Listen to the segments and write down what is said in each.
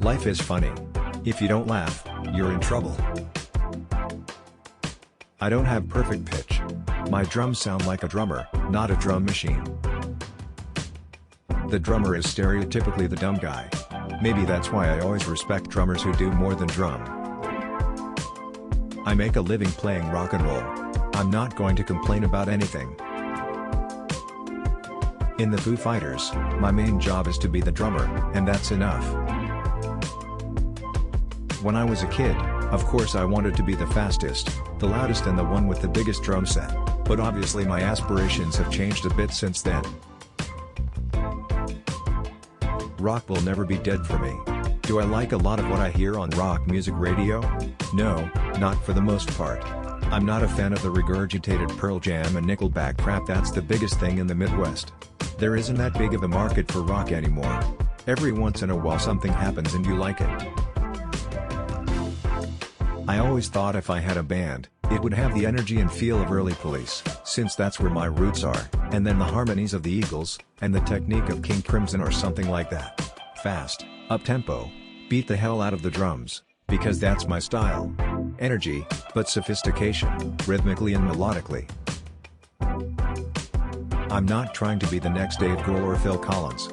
Life is funny. If you don't laugh, you're in trouble. I don't have perfect pitch. My drums sound like a drummer, not a drum machine. The drummer is stereotypically the dumb guy. Maybe that's why I always respect drummers who do more than drum. I make a living playing rock and roll. I'm not going to complain about anything. In the Foo Fighters, my main job is to be the drummer, and that's enough. When I was a kid, of course I wanted to be the fastest, the loudest and the one with the biggest drum set, but obviously my aspirations have changed a bit since then. Rock will never be dead for me. Do I like a lot of what I hear on rock music radio? No, not for the most part. I'm not a fan of the regurgitated Pearl Jam and Nickelback crap. That's the biggest thing in the Midwest. There isn't that big of a market for rock anymore. Every once in a while something happens and you like it. I always thought if I had a band, it would have the energy and feel of early Police, since that's where my roots are, and then the harmonies of the Eagles, and the technique of King Crimson or something like that. Fast, up-tempo, beat the hell out of the drums, because that's my style. Energy, but sophistication, rhythmically and melodically. I'm not trying to be the next Dave Grohl or Phil Collins.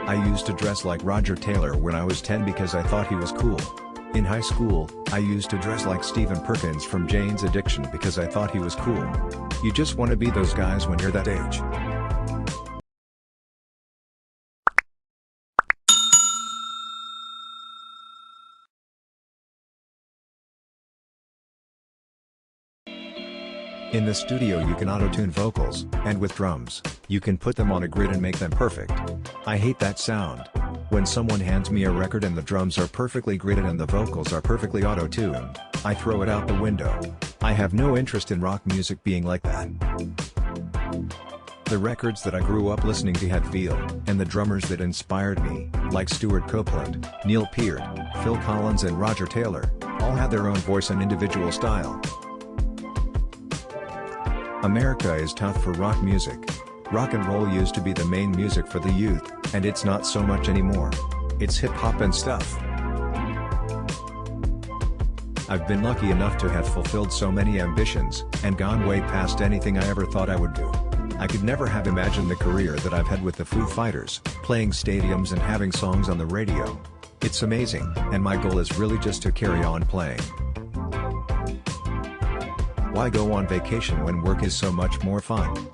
I used to dress like Roger Taylor when I was 10 because I thought he was cool. In high school, I used to dress like Stephen Perkins from Jane's Addiction because I thought he was cool. You just want to be those guys when you're that age. In the studio you can auto-tune vocals, and with drums, you can put them on a grid and make them perfect. I hate that sound. When someone hands me a record and the drums are perfectly gridded and the vocals are perfectly auto-tuned, I throw it out the window. I have no interest in rock music being like that. The records that I grew up listening to had feel, and the drummers that inspired me, like Stuart Copeland, Neil Peart, Phil Collins and Roger Taylor, all had their own voice and individual style. America is tough for rock music. Rock and roll used to be the main music for the youth, and it's not so much anymore. It's hip-hop and stuff. I've been lucky enough to have fulfilled so many ambitions, and gone way past anything I ever thought I would do. I could never have imagined the career that I've had with the Foo Fighters, playing stadiums and having songs on the radio. It's amazing, and my goal is really just to carry on playing. Why go on vacation when work is so much more fun?